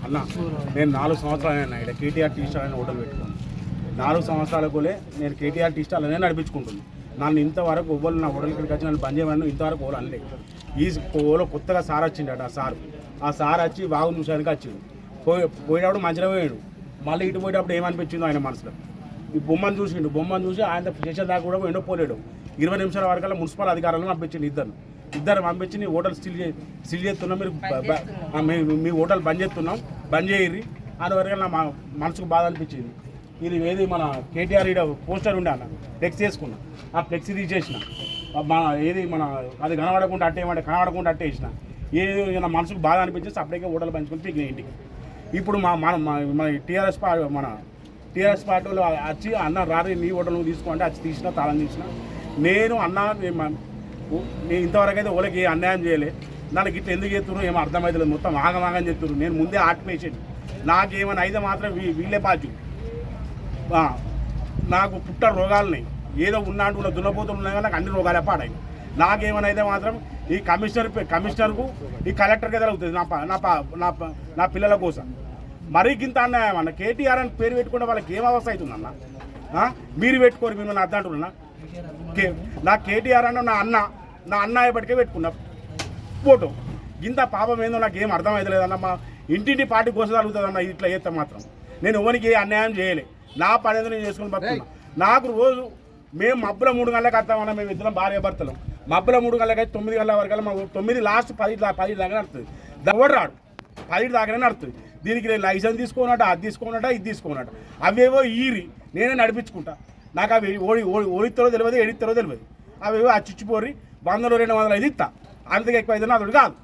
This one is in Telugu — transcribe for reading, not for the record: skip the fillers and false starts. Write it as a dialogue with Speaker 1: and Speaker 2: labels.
Speaker 1: అన్న నేను 4 సంవత్సరాలైనా ఇక్కడ కేటీఆర్ టీ స్టాల్ అని హోటల్ పెట్టుకున్నాను. 4 సంవత్సరాలకులే నేను కేటీఆర్ టీ స్టాల్ అనే నడిపించుకుంటుంది. నన్ను ఇంతవరకు ఓళ్ళు నా హోటల్ ఇక్కడికి వచ్చి నన్ను బంద్ చేయమని ఇంతవరకు ఓళ్ళు అనలేదు. ఈ ఓలో కొత్తగా సార్ వచ్చిండట. ఆ సార్ వచ్చి బాగు చూసానికి వచ్చిండు. పోయేటప్పుడు మంచిగా పోయాడు. మళ్ళీ ఇటు పోయేటప్పుడు ఏమనిపించిందో ఆయన మనసులో ఈ బొమ్మను చూసి ఆయన స్టేషన్ దాకా కూడా ఎండో పోలేడు. 20 నిమిషాల వరకల్లా మున్సిపల్ అధికారులను పంపించింది. ఇద్దరు పంపించి నీ హోటల్ స్టిల్ చేస్తున్నాం, మీరు మీ హోటల్ బంద్ చేయర్రి అని వరకు నా మనసుకు బాధ అనిపించింది. ఇది ఏది మన కేటీఆర్ ఈడ పోస్టర్ ఉండే అన్న ఫ్లెక్స్ చేసుకున్నా. ఆ ఫ్లెక్స్ తీసేసిన మన ఏది మన అది కనబడకుండా అట్టేసిన. ఏది నా మనసుకు బాధ అనిపించేసి అప్పటికే హోటల్ పంచుకొని పీకిన ఇంటికి. ఇప్పుడు మన టీఆర్ఎస్ పార్టీ వాళ్ళు వచ్చి అన్న రారి నీ హోటల్ నువ్వు తీసుకోండి వచ్చి తీసిన తాళం తీసిన. నేను ఇంతవరకు అయితే వాళ్ళకి ఏ అన్యాయం చేయలే. నాకు ఇట్లా ఎందుకు చేస్తున్నారు ఏమో అర్థమవుతలేదు. మొత్తం ఆగమాగని చెప్తున్నారు. నేను ముందే హార్ట్ పేషెంట్. నాకేమైనా అయితే మాత్రం వీళ్ళే బాధ్యు. నాకు పుట్ట రోగాలని ఏదో ఉన్నాడు ఉన్న దున్నపోతులు ఉన్నాయి కానీ నాకు అన్ని రోగాలే పాడాయి. నాకేమైనా అయితే మాత్రం ఈ కమిషనర్కు ఈ కలెక్టర్కి ఎదురవుతుంది నా పిల్లల కోసం. మరీ గింత అన్యాయం అన్న. కేటీఆర్ అని పేరు పెట్టుకుంటే వాళ్ళకి ఏం అవస్థ అవుతుందన్న? మీరు పెట్టుకోరు, మీరు అర్థం అంటున్నా. నా కేటీఆర్ అన్న నా అన్న ఎప్పటికే పెట్టుకున్నా ఫోటో. ఇంత పాపం ఏందో నాకు ఏం అర్థమవుతలేదన్న. మా ఇంటింటి పార్టీ కోసగలుగుతుందన్న. ఇట్లా చేస్తే మాత్రం నేను ఎవరికి ఏ అన్యాయం చేయలే. నా పని ఏదో నేను చేసుకుని బతుకున్నా. నాకు రోజు మేము మబ్బుల 3 గంటలకు వస్తామన్నా. మేము ఇద్దరం భార్య భర్తలు. మబ్బుల 3 గంటలకు అయితే 9 గంటల వరకు మా 9 లాస్ట్ 10 దాకా నడుతుంది. ఎవడు రాడు 10 దాకానే నడుతుంది. దీనికి నేను లైసెన్స్ తీసుకోనట, అది తీసుకోనట, ఇది తీసుకోనట. అవేవో నేనే నడిపించుకుంటా. నాకు అవి ఓడిస్తారో తెలియదు, ఎడిస్తారో తెలియదు. అవేవో ఆ చిచ్చిపోరి 100, 200 ఇది ఇస్తా. అంతకు ఎక్కువ అయితే నాతోడు కాదు.